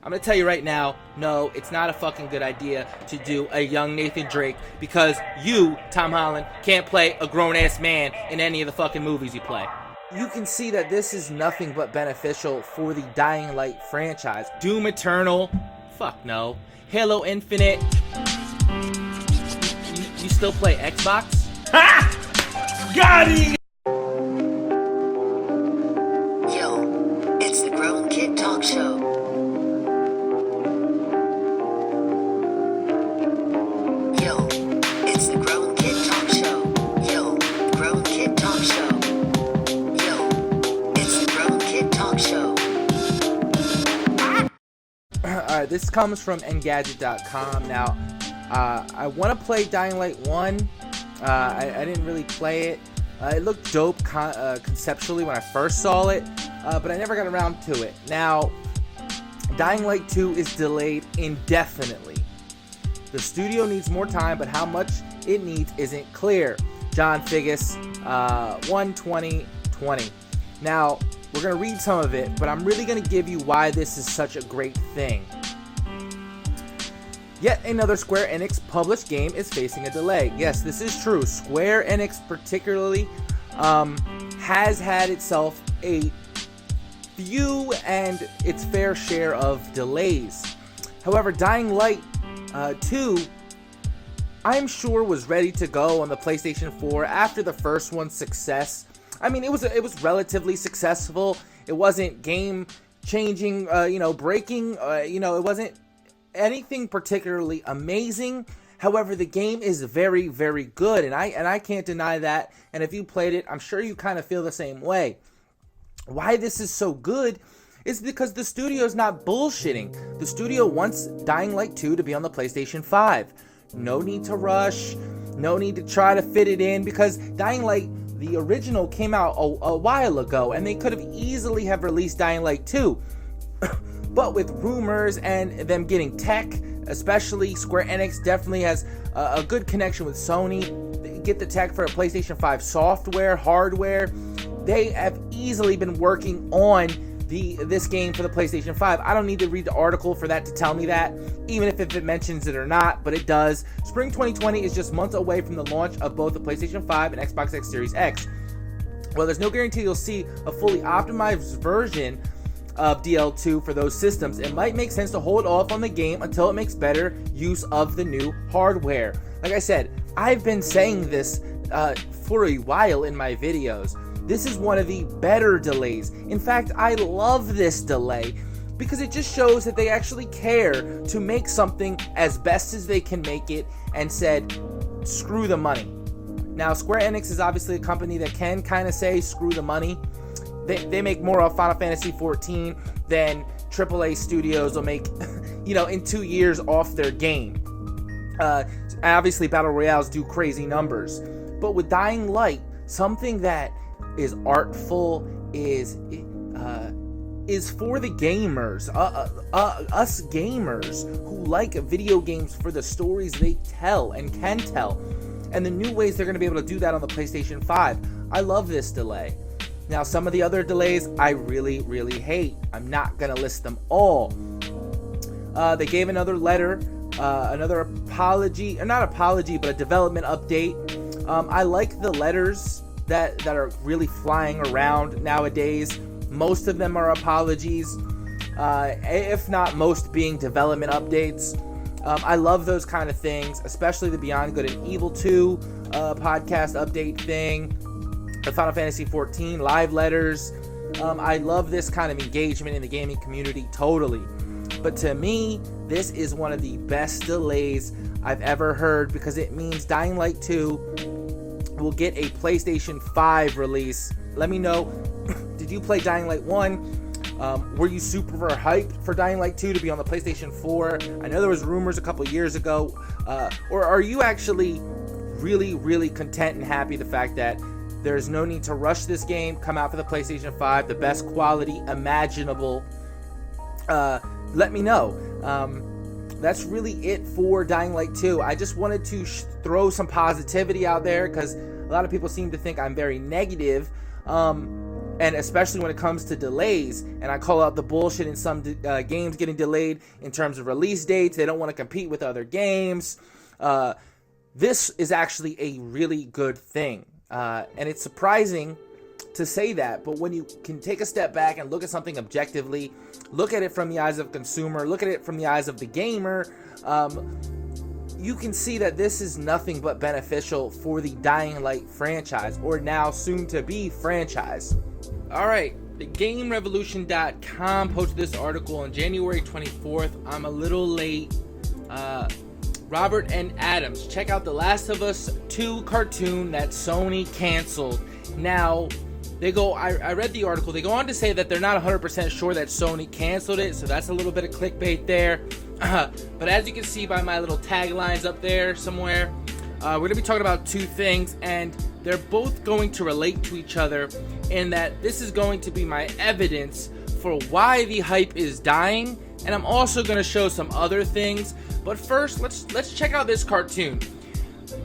I'm gonna tell you right now, no, it's not a fucking good idea to do a young Nathan Drake because you, Tom Holland, can't play a grown-ass man in any of the fucking movies you play. You can see that this is nothing but beneficial for the Dying Light franchise. Doom Eternal, fuck no. Halo Infinite, you still play Xbox? Ha! Got it! Yo, it's the Grown Kid Talk Show. Yo, it's the Grown Kid Talk Show. Yo, Grown Kid Talk Show. Yo, it's the Grown Kid Talk Show. Alright, this comes from Engadget.com. Now, I want to play Dying Light 1. I didn't really play it. It looked dope conceptually when I first saw it, but I never got around to it. Now, Dying Light 2 is delayed indefinitely. The studio needs more time, but how much it needs isn't clear. John Figgis, 1/20/20. Now, we're going to read some of it, but I'm really going to give you why this is such a great thing. Yet another Square Enix published game is facing a delay. Yes, this is true. Square Enix particularly has had itself a few and its fair share of delays. However, Dying Light 2, I'm sure, was ready to go on the PlayStation 4 after the first one's success. I mean, it was relatively successful. It wasn't game changing, breaking. It wasn't anything particularly amazing. However, the game is very, very good, and I can't deny that. And if you played it, I'm sure you kind of feel the same way. Why this is so good is because the studio's not bullshitting. The studio wants Dying Light 2 to be on the PlayStation 5. No need to rush. No need to try to fit it in, because Dying Light, the original, came out a while ago, and they could have easily have released Dying Light 2. But with rumors and them getting tech, especially Square Enix definitely has a good connection with Sony. They get the tech for a PlayStation 5 software, hardware. They have easily been working on this game for the PlayStation 5. I don't need to read the article for that to tell me that, even if it mentions it or not, but it does. Spring 2020 is just months away from the launch of both the PlayStation 5 and Xbox X Series X. Well, there's no guarantee you'll see a fully optimized version of DL2 for those systems. It might make sense to hold off on the game until it makes better use of the new hardware. Like I said, I've been saying this for a while in my videos. This is one of the better delays. In fact, I love this delay because it just shows that they actually care to make something as best as they can make it, and said, screw the money. Now, Square Enix is obviously a company that can kind of say screw the money. They make more of Final Fantasy 14 than AAA studios will make, in 2 years off their game. Obviously, Battle Royales do crazy numbers. But with Dying Light, something that is artful, is for the gamers, us gamers who like video games for the stories they tell and can tell, and the new ways they're going to be able to do that on the PlayStation 5. I love this delay. Now, some of the other delays I really, really hate. I'm not going to list them all. They gave another letter, another apology, or not apology, but a development update. I like the letters that are really flying around nowadays. Most of them are apologies, if not most being development updates. I love those kind of things, especially the Beyond Good and Evil 2 podcast update thing, the Final Fantasy 14 live letters. I love this kind of engagement in the gaming community, totally. But to me, this is one of the best delays I've ever heard, because it means Dying Light 2 will get a PlayStation 5 release. Let me know, did you play Dying Light 1? Were you super hyped for Dying Light 2 to be on the PlayStation 4? I know there was rumors a couple years ago. Or are you actually really, really content and happy the fact that there's no need to rush this game, come out for the PlayStation 5, the best quality imaginable? Let me know. That's really it for Dying Light 2. I just wanted to throw some positivity out there, because a lot of people seem to think I'm very negative. and especially when it comes to delays, and I call out the bullshit in some games getting delayed in terms of release dates. They don't want to compete with other games. This is actually a really good thing, and it's surprising to say that, but when you can take a step back and look at something objectively, look at it from the eyes of consumer, look at it from the eyes of the gamer, you can see that this is nothing but beneficial for the Dying Light franchise, or now soon to be franchise. Alright, the GameRevolution.com posted this article on January 24th. I'm a little late. Robert and Adams, check out the Last of Us 2 cartoon that Sony canceled. Now, I read the article, they go on to say that they're not 100% sure that Sony canceled it, so that's a little bit of clickbait there. But as you can see by my little taglines up there somewhere, we're going to be talking about two things, and they're both going to relate to each other in that this is going to be my evidence for why the hype is dying, and I'm also going to show some other things. But first, let's check out this cartoon.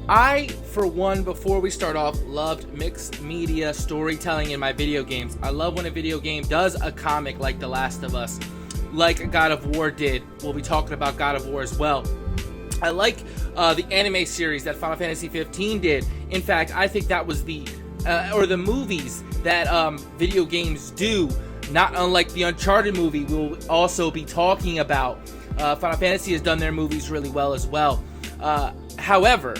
I, for one, before we start off, loved mixed media storytelling in my video games. I love when a video game does a comic like The Last of Us, like God of War did. We'll be talking about God of War as well. I like the anime series that Final Fantasy 15 did. In fact, I think that was the movies that video games do, not unlike the Uncharted movie we'll also be talking about. Final Fantasy has done their movies really well as well. However,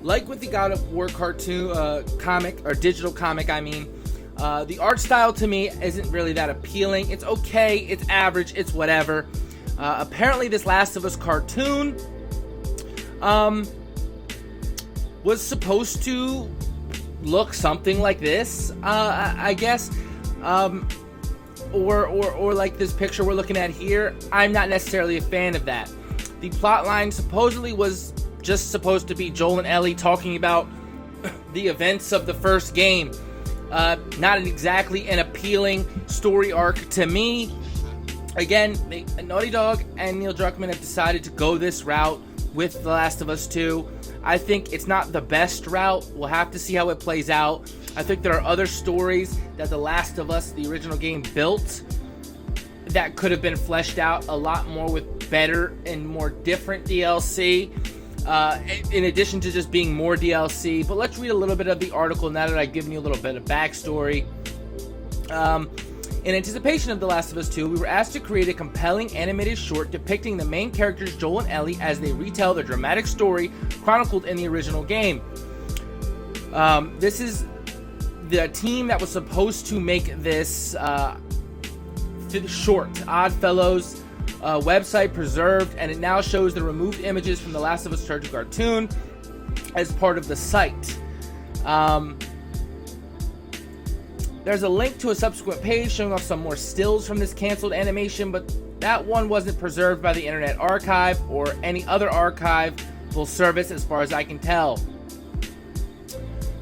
like with the God of War cartoon comic, or digital comic, the art style to me isn't really that appealing. It's okay, it's average, it's whatever. Apparently this Last of Us cartoon was supposed to look something like this, I guess, or like this picture we're looking at here. I'm not necessarily a fan of that. The plotline supposedly was just supposed to be Joel and Ellie talking about the events of the first game. Not exactly an appealing story arc to me. Again, Naughty Dog and Neil Druckmann have decided to go this route with The Last of Us 2. I think it's not the best route. We'll have to see how it plays out. I think there are other stories that The Last of Us, the original game, built that could have been fleshed out a lot more with better and more different DLC, in addition to just being more DLC. But let's read a little bit of the article now that I've given you a little bit of backstory. In anticipation of The Last of Us 2, we were asked to create a compelling animated short depicting the main characters Joel and Ellie as they retell the dramatic story chronicled in the original game. This is the team that was supposed to make this short. Oddfellows website preserved, and it now shows the removed images from The Last of Us cartoon as part of the site. There's a link to a subsequent page showing off some more stills from this canceled animation, but that one wasn't preserved by the Internet Archive or any other archival service as far as I can tell.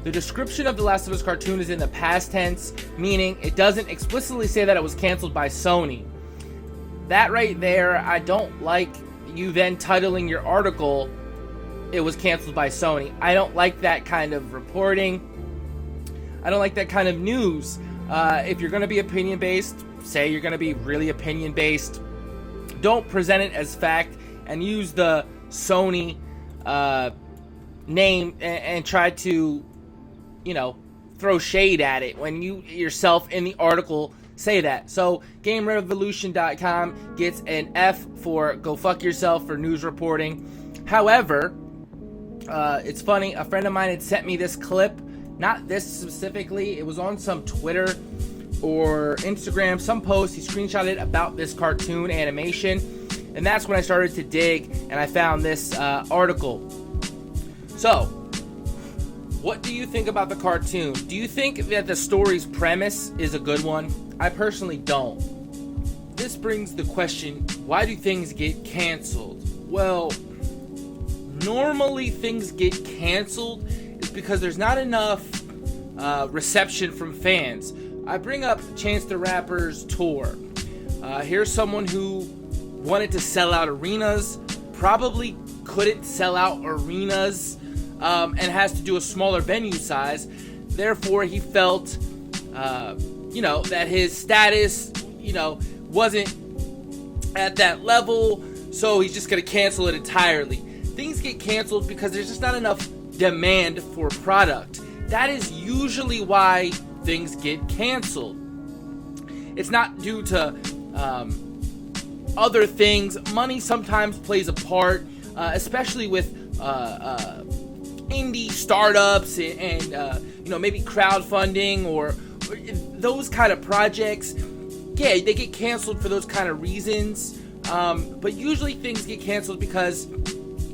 The description of The Last of Us cartoon is in the past tense, meaning it doesn't explicitly say that it was canceled by Sony. That right there, I don't like you then titling your article, it was canceled by Sony. I don't like that kind of reporting. I don't like that kind of news. If you're going to be opinion-based, say you're going to be really opinion-based. Don't present it as fact and use the Sony name and try to, throw shade at it when you yourself in the article say that. So GameRevolution.com gets an F for go fuck yourself for news reporting. However, it's funny, a friend of mine had sent me this clip. Not this specifically, it was on some Twitter or Instagram, some post, he screenshotted about this cartoon animation, and that's when I started to dig, and I found this article. So, what do you think about the cartoon? Do you think that the story's premise is a good one? I personally don't. This brings the question, why do things get canceled? Well, normally things get canceled because there's not enough reception from fans. I bring up Chance the Rapper's tour. Here's someone who wanted to sell out arenas, probably couldn't sell out arenas, and has to do a smaller venue size. Therefore, he felt that his status, wasn't at that level, so he's just going to cancel it entirely. Things get canceled because there's just not enough demand for product. That is usually why things get canceled. It's not due to other things. Money sometimes plays a part, especially with indie startups and maybe crowdfunding or those kind of projects. Yeah, they get canceled for those kind of reasons. But usually things get canceled because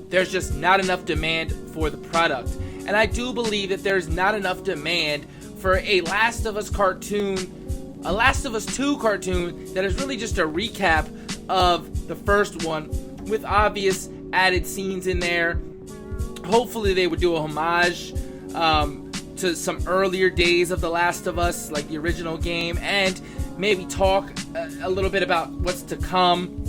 there's just not enough demand for the product. And I do believe that there's not enough demand for a Last of Us cartoon, a Last of Us 2 cartoon that is really just a recap of the first one with obvious added scenes in there. Hopefully they would do a homage to some earlier days of The Last of Us, like the original game, and maybe talk a little bit about what's to come.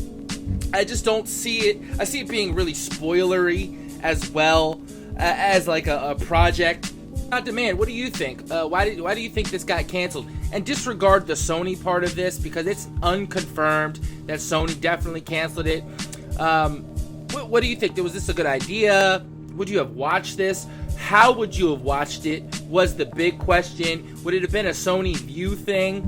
I just don't see it. I see it being really spoilery as well as like a project. Not demand. What do you think? Why do you think this got canceled? And disregard the Sony part of this because it's unconfirmed that Sony definitely canceled it. What do you think? Was this a good idea? Would you have watched this? How would you have watched it? Was the big question. Would it have been a Sony View thing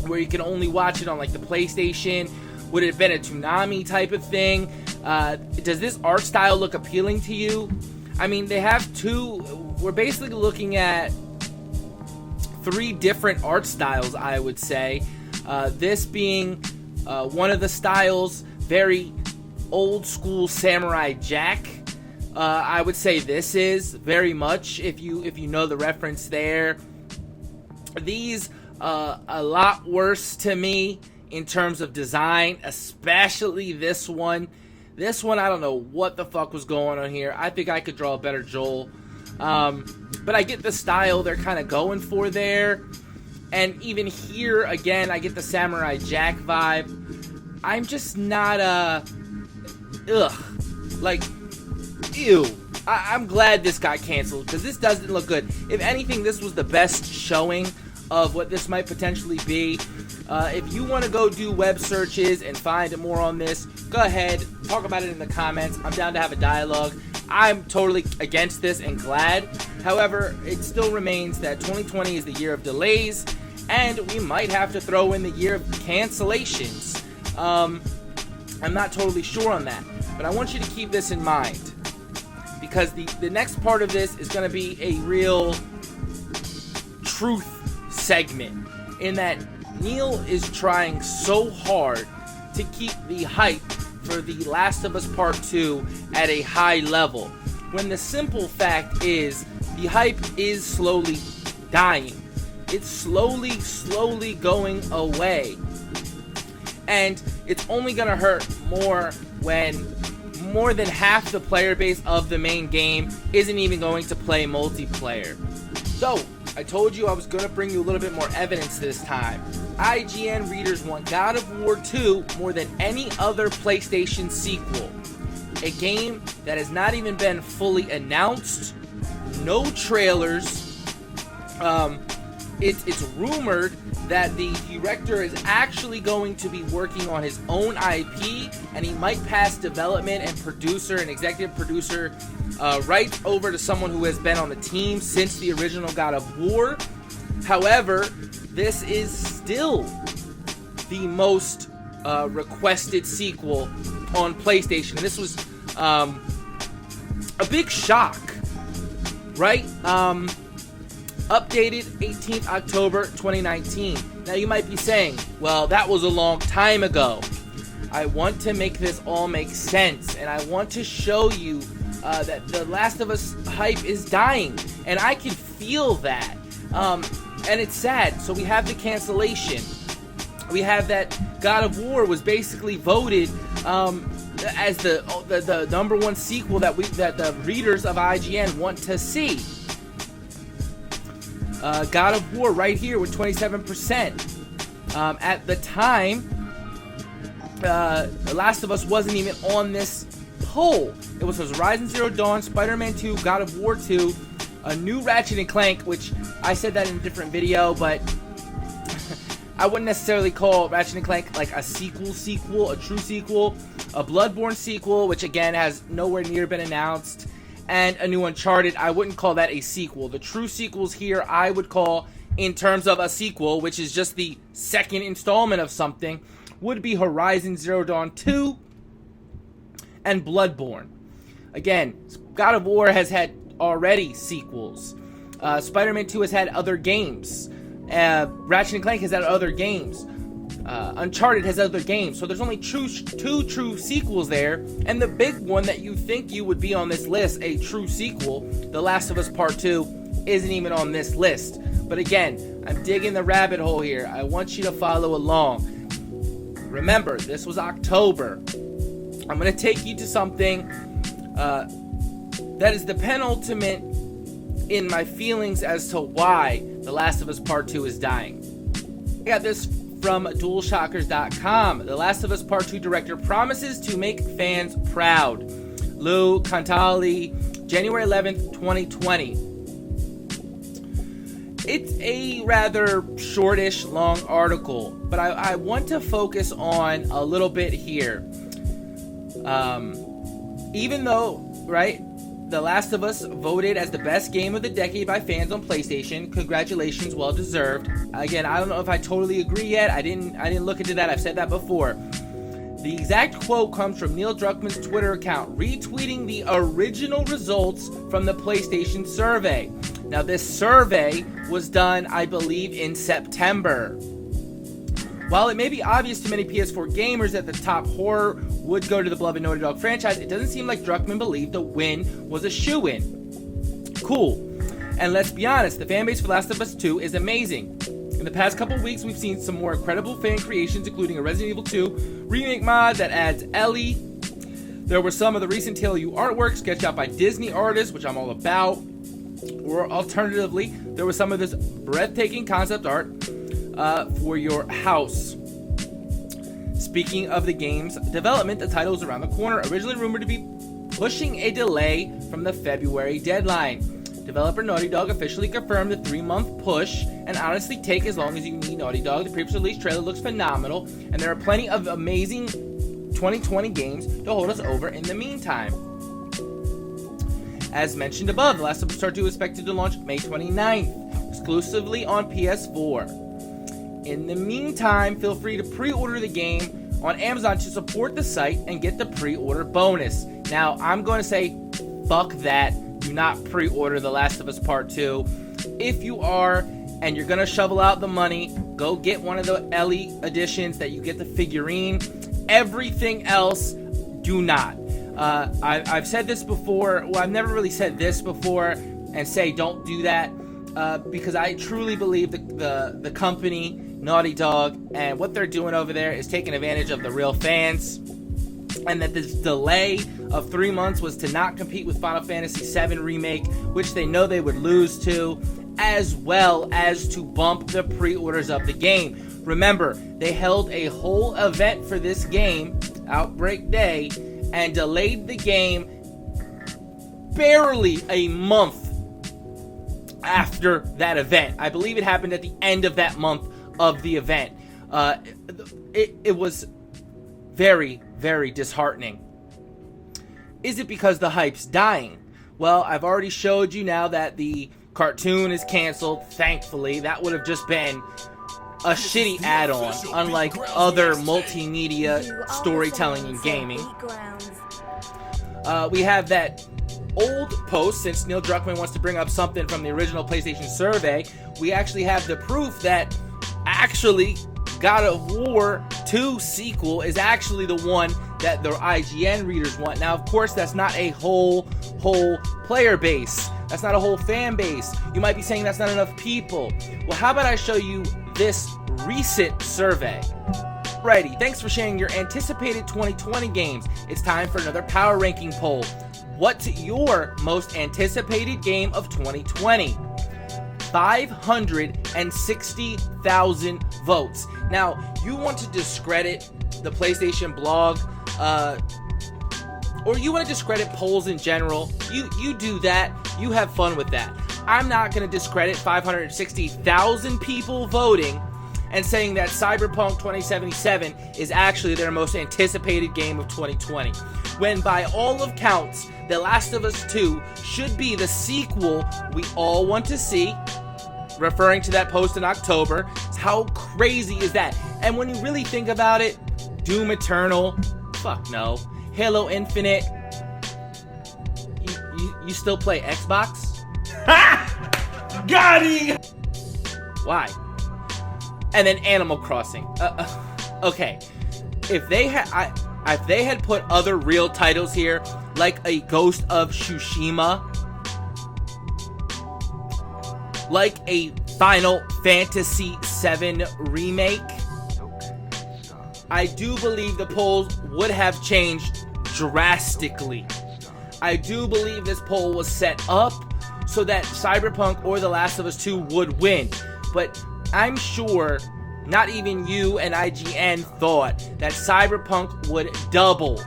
where you can only watch it on like the PlayStation? Would it have been a Toonami type of thing? Does this art style look appealing to you? I mean, they have we're basically looking at 3 different art styles, I would say. This being one of the styles, very old school Samurai Jack. I would say this is very much, if you know the reference there. These a lot worse to me in terms of design, especially this one. This one, I don't know what the fuck was going on here. I think I could draw a better Joel. But I get the style they're kind of going for there. And even here, again, I get the Samurai Jack vibe. I'm just not, ew. I'm glad this got canceled, because this doesn't look good. If anything, this was the best showing of what this might potentially be. If you want to go do web searches and find more on this, go ahead, talk about it in the comments. I'm down to have a dialogue. I'm totally against this and glad. However, it still remains that 2020 is the year of delays, and we might have to throw in the year of cancellations. I'm not totally sure on that, but I want you to keep this in mind, because the next part of this is going to be a real truth segment, in that Neil is trying so hard to keep the hype for The Last of Us Part 2 at a high level, when the simple fact is the hype is slowly dying. It's slowly going away. And it's only going to hurt more when more than half the player base of the main game isn't even going to play multiplayer. So, I told you I was going to bring you a little bit more evidence this time. IGN readers want God of War 2 more than any other PlayStation sequel. A game that has not even been fully announced, no trailers. It's rumored that the director is actually going to be working on his own IP, and he might pass development and producer and executive producer rights over to someone who has been on the team since the original God of War. However, this is still the most requested sequel on PlayStation. This was a big shock, right? Updated 18th October 2019. Now you might be saying, well, that was a long time ago. I want to make this all make sense, and I want to show you that The Last of Us hype is dying, and I can feel that. And it's sad. So we have the cancellation. We have that God of War was basically voted as the number one sequel that the readers of IGN want to see. God of War right here with 27%. At the time, The Last of Us wasn't even on this poll. It was Horizon Zero Dawn, Spider-Man 2, God of War 2, a new Ratchet & Clank, which I said that in a different video, but I wouldn't necessarily call Ratchet & Clank like a sequel, a true sequel. A Bloodborne sequel, which again has nowhere near been announced, and a new Uncharted, I wouldn't call that a sequel. The true sequels here I would call, in terms of a sequel, which is just the second installment of something, would be Horizon Zero Dawn 2 and Bloodborne. Again, God of War has had already sequels. Spider-Man 2 has had other games. Ratchet & Clank has had other games. Uncharted has other games. So there's only two true sequels there. And the big one that you think you would be on this list, a true sequel, The Last of Us Part 2, isn't even on this list. But again, I'm digging the rabbit hole here. I want you to follow along. Remember, this was October. I'm going to take you to something that is the penultimate in my feelings as to why The Last of Us Part 2 is dying. I got this from DualShockers.com. The Last of Us Part 2 director promises to make fans proud. Lou Cantali, January 11th, 2020. It's a rather shortish, long article, but I want to focus on a little bit here. Even though, right, The Last of Us voted as the best game of the decade by fans on PlayStation. Congratulations, well deserved. Again, I don't know if I totally agree yet. I didn't look into that. I've said that before. The exact quote comes from Neil Druckmann's Twitter account, retweeting the original results from the PlayStation survey. Now, this survey was done, I believe, in September. While it may be obvious to many PS4 gamers that the top horror would go to the beloved Naughty Dog franchise, it doesn't seem like Druckmann believed the win was a shoo-in. Cool. And let's be honest, the fanbase for Last of Us 2 is amazing. In the past couple weeks, we've seen some more incredible fan creations, including a Resident Evil 2 remake mod that adds Ellie. There were some of the recent TLU artwork sketched out by Disney artists, which I'm all about. Or alternatively, there was some of this breathtaking concept art for your house. Speaking of the game's development, the title is around the corner, originally rumored to be pushing a delay from the February deadline. Developer Naughty Dog officially confirmed the 3-month push, and honestly, take as long as you need. Naughty Dog. The previously released trailer looks phenomenal, and there are plenty of amazing 2020 games to hold us over in the meantime. As mentioned above, The Last of Us Part 2 is expected to launch May 29th, exclusively on PS4. In the meantime, feel free to pre-order the game on Amazon to support the site and get the pre-order bonus. Now, I'm going to say, fuck that. Do not pre-order The Last of Us Part 2. If you are, and you're going to shovel out the money, go get one of the Ellie editions that you get the figurine. Everything else, do not. I've said this before. Well, I've never really said this before and say don't do that because I truly believe the company, Naughty Dog, and what they're doing over there is taking advantage of the real fans, and that this delay of 3 months was to not compete with Final Fantasy VII Remake, which they know they would lose to, as well as to bump the pre-orders of the game. Remember, they held a whole event for this game, Outbreak Day, and delayed the game barely a month after that event. I believe it happened at the end of that month of the event. It was very, very disheartening. Is it because the hype's dying? Well, I've already showed you now that the cartoon is canceled, thankfully. That would have just been a shitty add-on, unlike other multimedia storytelling in gaming. We have that old post, since Neil Druckmann wants to bring up something from the original PlayStation survey. We actually have the proof that actually God of War 2 sequel is actually the one that the IGN readers want. Now, of course, that's not a whole player base. That's not a whole fan base. You might be saying that's not enough people. Well, how about I show you this recent survey? Alrighty, thanks for sharing your anticipated 2020 games. It's time for another power ranking poll. What's your most anticipated game of 2020? 560,000 votes. Now, you want to discredit the PlayStation blog, or you want to discredit polls in general, you do that. You have fun with that. I'm not going to discredit 560,000 people voting and saying that Cyberpunk 2077 is actually their most anticipated game of 2020. When by all accounts, The Last of Us 2 should be the sequel we all want to see, referring to that post in October. How crazy is that? And when you really think about it, Doom Eternal, fuck no. Halo Infinite, you still play Xbox? Ha! Got him! Why? And then Animal Crossing. Okay, if they had put other real titles here, like a Ghost of Tsushima, like a Final Fantasy VII remake, I do believe the polls would have changed drastically. I do believe this poll was set up so that Cyberpunk or The Last of Us 2 would win. But I'm sure not even you and IGN thought that Cyberpunk would double.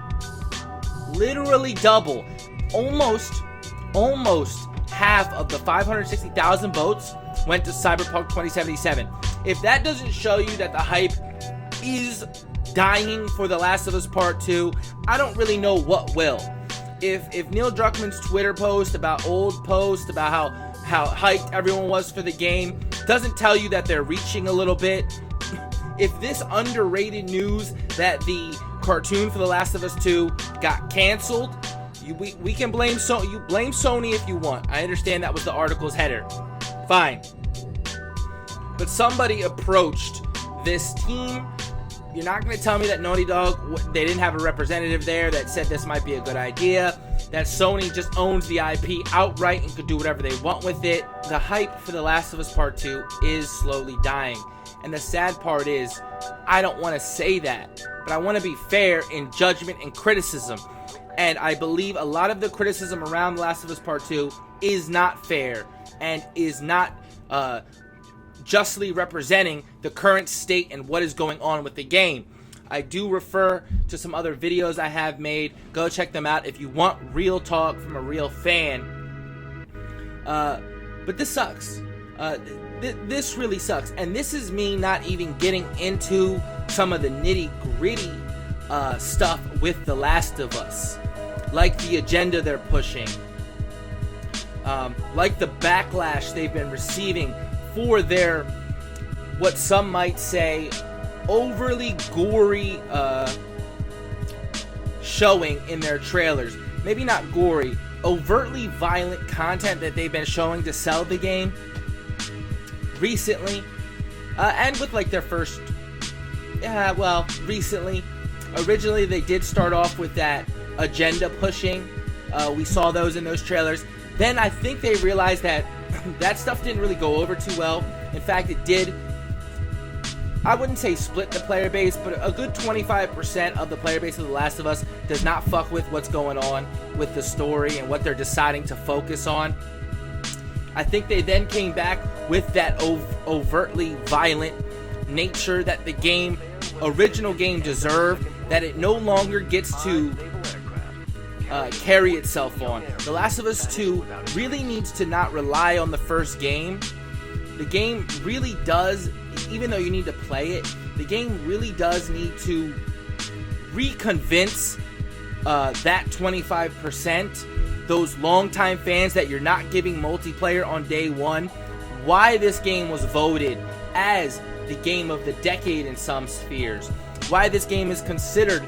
Literally double. Almost half of the 560,000 votes went to Cyberpunk 2077. If that doesn't show you that the hype is dying for The Last of Us Part 2, I don't really know what will. If Neil Druckmann's Twitter post about how hyped everyone was for the game doesn't tell you that they're reaching a little bit, if this underrated news that the cartoon for The Last of Us 2 got canceled, we can blame You blame Sony if you want. I understand that was the article's header. Fine. But somebody approached this team. You're not going to tell me that Naughty Dog, they didn't have a representative there that said this might be a good idea, that Sony just owns the IP outright and could do whatever they want with it. The hype for The Last of Us Part 2 is slowly dying. And the sad part is, I don't want to say that, but I want to be fair in judgment and criticism. And I believe a lot of the criticism around The Last of Us Part 2 is not fair and is not justly representing the current state and what is going on with the game. I do refer to some other videos I have made. Go check them out if you want real talk from a real fan. But this sucks. This really sucks. And this is me not even getting into some of the nitty-gritty stuff with The Last of Us. Like the agenda they're pushing. Like the backlash they've been receiving for their, what some might say, overly gory showing in their trailers. Maybe not gory, overtly violent content that they've been showing to sell the game recently. And with like their first, recently. Originally they did start off with that agenda pushing. We saw those in those trailers. Then I think they realized that that stuff didn't really go over too well. In fact, it did, I wouldn't say split the player base, but a good 25% of the player base of The Last of Us does not fuck with what's going on with the story and what they're deciding to focus on. I think they then came back with that overtly violent nature that the original game deserved, that it no longer gets to carry itself on. The Last of Us 2 really needs to not rely on the first game. The game really does, even though you need to play it, the game really does need to reconvince that 25%, those longtime fans that you're not giving multiplayer on day one, why this game was voted as the game of the decade in some spheres, why this game is considered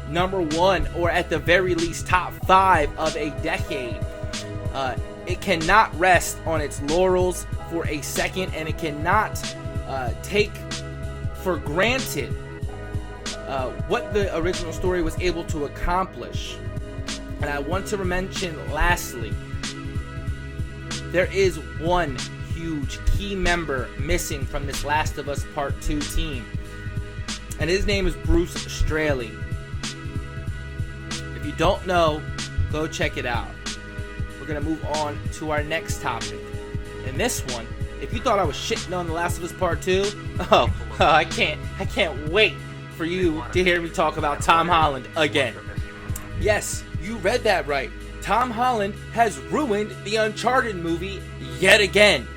number one, or at the very least top 5 of a decade. It cannot rest on its laurels for a second, and it cannot take for granted what the original story was able to accomplish. And I want to mention lastly, there is one huge key member missing from this Last of Us Part 2 team, and his name is Bruce Straley. If you don't know, go check it out. We're going to move on to our next topic. And this one, if you thought I was shitting on The Last of Us Part 2, I can't wait for you to hear me talk about Tom Holland again. Yes, you read that right. Tom Holland has ruined the Uncharted movie yet again.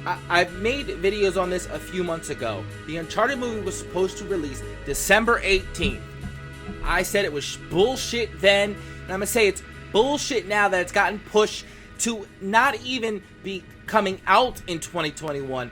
I've made videos on this a few months ago. The Uncharted movie was supposed to release December 18th. I said it was bullshit then, and I'm going to say it's bullshit now that it's gotten pushed to not even be coming out in 2021.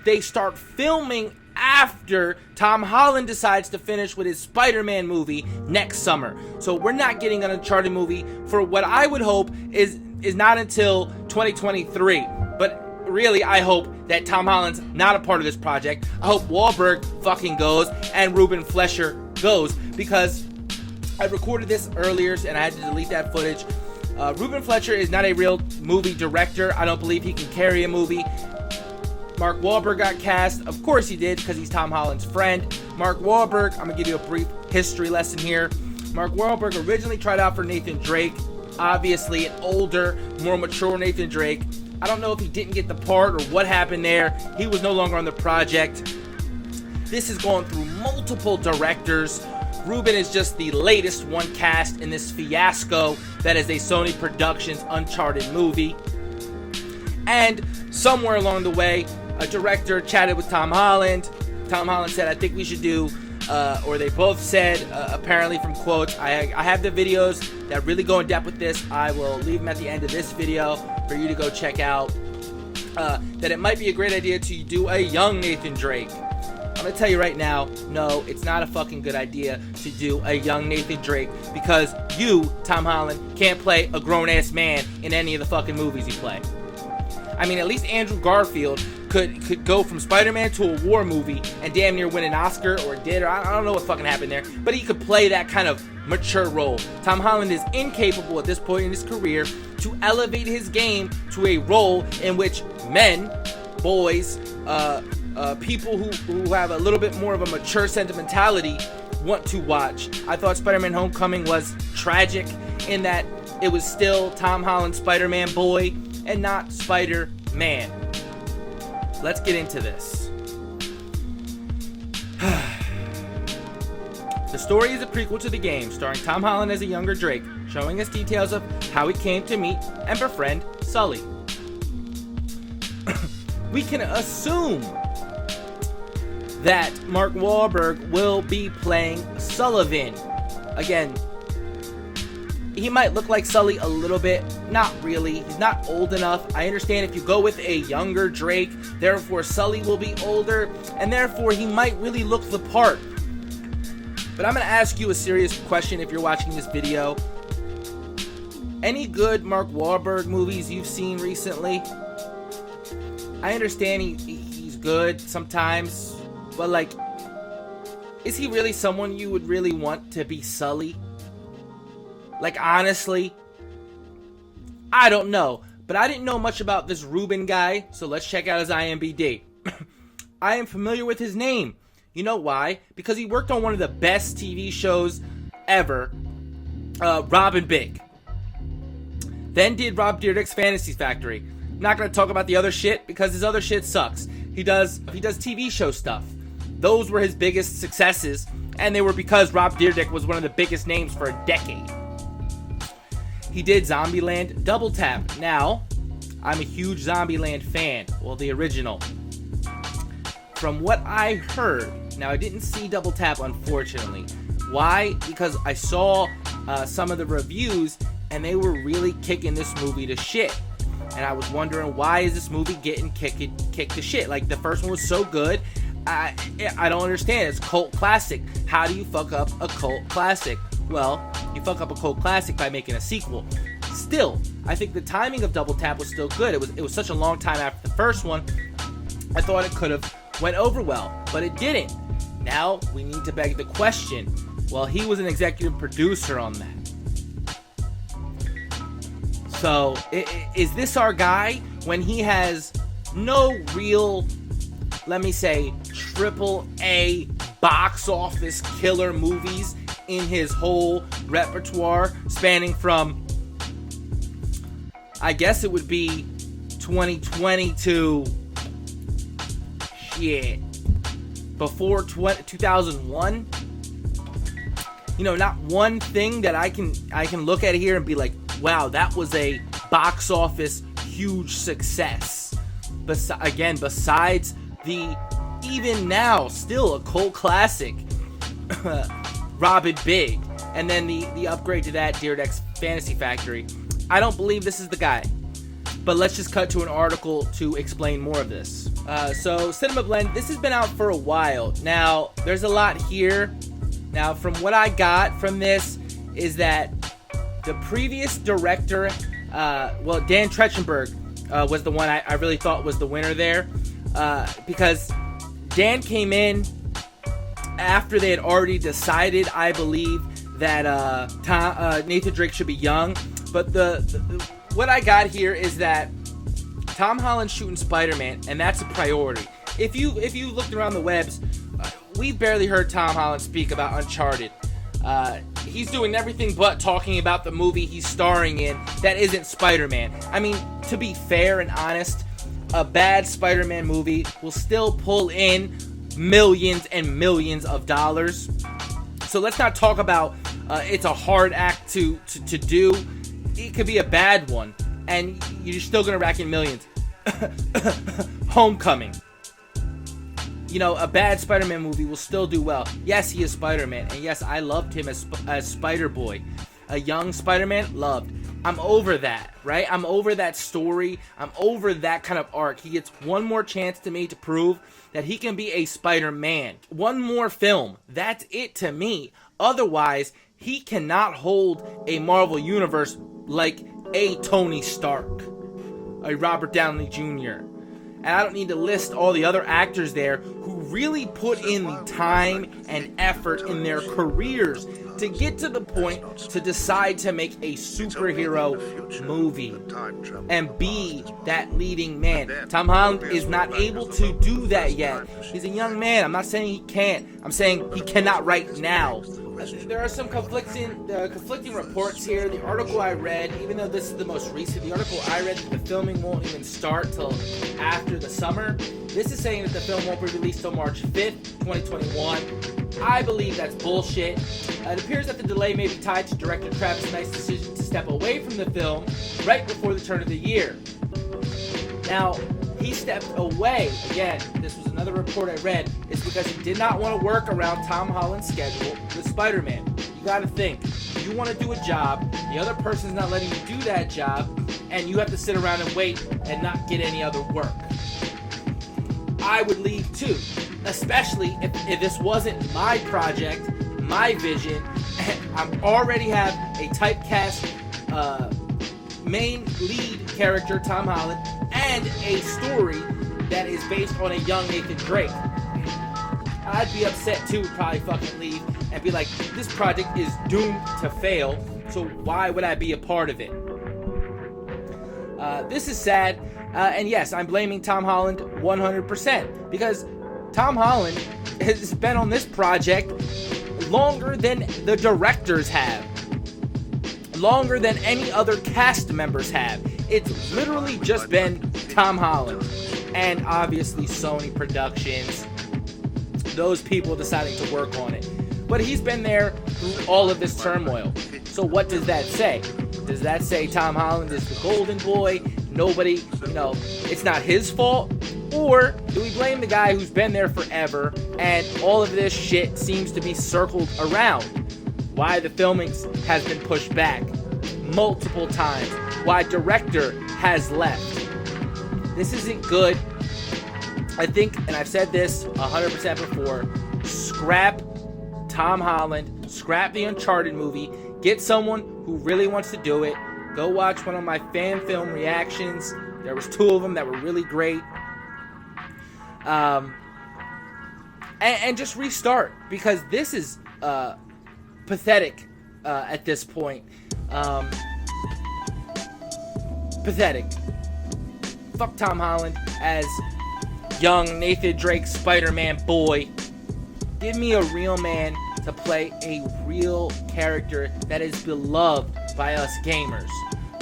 They start filming after Tom Holland decides to finish with his Spider-Man movie next summer. So we're not getting an Uncharted movie for what I would hope is not until 2023. But really, I hope that Tom Holland's not a part of this project. I hope Wahlberg fucking goes and Ruben Fleischer goes, because I recorded this earlier and I had to delete that footage. Ruben Fleischer is not a real movie director. I don't believe he can carry a movie. Mark Wahlberg got cast. Of course he did, because he's Tom Holland's friend. Mark Wahlberg, I'm going to give you a brief history lesson here. Mark Wahlberg originally tried out for Nathan Drake. Obviously, an older, more mature Nathan Drake. I don't know if he didn't get the part or what happened there. He was no longer on the project. This is going through multiple directors. Ruben is just the latest one cast in this fiasco that is a Sony Productions Uncharted movie. And somewhere along the way, a director chatted with Tom Holland. Tom Holland said, I think we should do, or they both said, apparently from quotes, I have the videos that really go in depth with this. I will leave them at the end of this video for you to go check out. That it might be a great idea to do a young Nathan Drake. I'm going to tell you right now, no, it's not a fucking good idea to do a young Nathan Drake, because you, Tom Holland, can't play a grown-ass man in any of the fucking movies you play. I mean, at least Andrew Garfield could go from Spider-Man to a war movie and damn near win an Oscar, or did, or I don't know what fucking happened there, but he could play that kind of mature role. Tom Holland is incapable at this point in his career to elevate his game to a role in which men, boys, people who have a little bit more of a mature sentimentality want to watch. I thought Spider-Man Homecoming was tragic in that it was still Tom Holland's Spider-Man boy and not Spider-Man. Let's get into this. The story is a prequel to the game, starring Tom Holland as a younger Drake, showing us details of how he came to meet and befriend Sully. We can assume that Mark Wahlberg will be playing Sullivan. Again, he might look like Sully a little bit. Not really. He's not old enough. I understand if you go with a younger Drake, therefore Sully will be older, and therefore he might really look the part. But I'm going to ask you a serious question if you're watching this video. Any good Mark Wahlberg movies you've seen recently? I understand he's good sometimes, but like, is he really someone you would really want to be Sully? Like, honestly, I don't know. But I didn't know much about this Ruben guy, so let's check out his IMDb. I am familiar with his name. You know why? Because he worked on one of the best TV shows ever, Rob and Big. Then did Rob Dyrdek's Fantasy Factory. I'm not going to talk about the other shit because his other shit sucks. He does TV show stuff. Those were his biggest successes, and they were because Rob Dyrdek was one of the biggest names for a decade. He did Zombieland Double Tap. Now, I'm a huge Zombieland fan. Well, the original. From what I heard, now I didn't see Double Tap, unfortunately. Why? Because I saw some of the reviews, and they were really kicking this movie to shit. And I was wondering, why is this movie getting kicked to shit? Like, the first one was so good. I don't understand. It's a cult classic. How do you fuck up a cult classic? Well, you fuck up a cult classic by making a sequel. Still, I think the timing of Double Tap was still good. It was such a long time after the first one. I thought it could have went over well, but it didn't. Now, we need to beg the question. Well, he was an executive producer on that. So, is this our guy when he has no real, let me say, AAA box office killer movies in his whole repertoire, spanning from, I guess it would be 2020 to shit, before 2001? You know, not one thing that I can look at here and be like, wow, that was a box office huge success. besides the even now still a cult classic Robin Big, and then the upgrade to that Dear X Fantasy Factory, I don't believe this is the guy. But let's just cut to an article to explain more of this. So Cinema Blend, this has been out for a while. Now, there's a lot here. Now, from what I got from this is that the previous director, Dan Trachtenberg was the one I really thought was the winner there. Because Dan came in after they had already decided, I believe, that Nathan Drake should be young. But what I got here is that Tom Holland's shooting Spider-Man, and that's a priority. If you looked around the webs, we've barely heard Tom Holland speak about Uncharted. He's doing everything but talking about the movie he's starring in that isn't Spider-Man. I mean, to be fair and honest, a bad Spider-Man movie will still pull in millions and millions of dollars. So let's not talk about it's a hard act to do. It could be a bad one, and you're still going to rack in millions. Homecoming. You know, a bad Spider-Man movie will still do well. Yes, he is Spider-Man, and yes, I loved him as Spider-Boy. A young Spider-Man, loved. I'm over that, right? I'm over that story. I'm over that kind of arc. He gets one more chance to me to prove that he can be a Spider-Man. One more film. That's it to me. Otherwise, he cannot hold a Marvel Universe like a Tony Stark, a Robert Downey Jr. And I don't need to list all the other actors there who really put in the time and effort in their careers to get to the point to decide to make a superhero movie and be that leading man. Tom Holland is not able to do that yet. He's a young man. I'm not saying he can't. I'm saying he cannot right now. There are some conflicting reports here. The article I read, even though this is the most recent, the article I read that the filming won't even start till after the summer. This is saying that the film won't be released till March 5th, 2021. I believe that's bullshit. It appears that the delay may be tied to director Travis Knight's decision to step away from the film right before the turn of the year. Now, he stepped away. Again, this was another report I read. It's because he did not want to work around Tom Holland's schedule with Spider-Man. You got to think. You want to do a job, the other person's not letting you do that job, and you have to sit around and wait and not get any other work. I would leave too, especially if this wasn't my project, my vision, and I already have a typecast main lead character, Tom Holland, and a story that is based on a young Nathan Drake. I'd be upset too, probably fucking leave and be like, this project is doomed to fail, so why would I be a part of it? This is sad, and yes, I'm blaming Tom Holland 100%, because Tom Holland has been on this project longer than the directors have. Longer than any other cast members have. It's literally just been Tom Holland. And obviously Sony Productions. Those people deciding to work on it. But he's been there through all of this turmoil. So what does that say? Does that say Tom Holland is the golden boy? Nobody, it's not his fault? Or do we blame the guy who's been there forever and all of this shit seems to be circled around? Why the filming has been pushed back multiple times. Why director has left. This isn't good. I think, and I've said this 100% before, scrap Tom Holland, scrap the Uncharted movie, get someone who really wants to do it. Go watch one of my fan film reactions. There was 2 of them that were really great. And just restart, because this is pathetic at this point. Pathetic. Fuck Tom Holland as young Nathan Drake Spider-Man boy. Give me a real man to play a real character that is beloved by us gamers.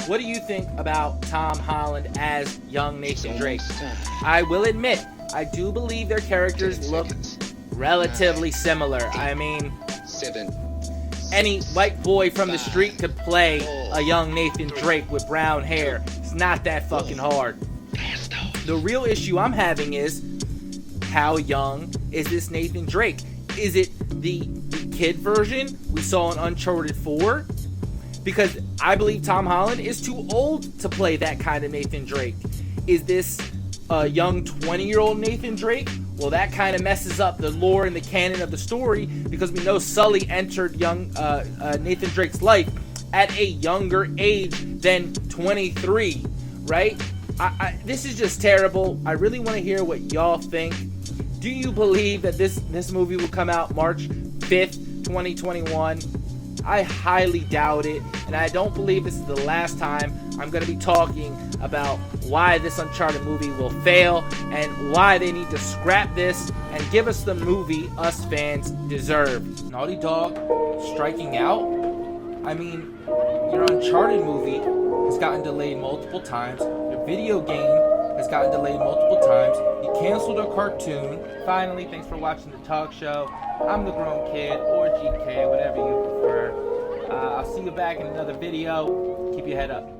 What do you think about Tom Holland as young Nathan Drake? I will admit, I do believe their characters look relatively similar. I mean, any white boy from the street could play a young Nathan Drake with brown hair. It's not that fucking hard. The real issue I'm having is, how young is this Nathan Drake? Is it the kid version we saw in Uncharted 4? Because I believe Tom Holland is too old to play that kind of Nathan Drake. Is this a young 20-year-old Nathan Drake? Well, that kind of messes up the lore and the canon of the story, because we know Sully entered young Nathan Drake's life at a younger age than 23, right? This is just terrible. I really want to hear what y'all think. Do you believe that this movie will come out March 5th, 2021? I highly doubt it, and I don't believe this is the last time I'm going to be talking about why this Uncharted movie will fail and why they need to scrap this and give us the movie us fans deserve. Naughty Dog striking out? I mean, your Uncharted movie has gotten delayed multiple times. Your video game has gotten delayed multiple times. You canceled a cartoon. Finally, thanks for watching the talk show. I'm the Grown Kid, or GK, whatever you prefer. I'll see you back in another video. Keep your head up.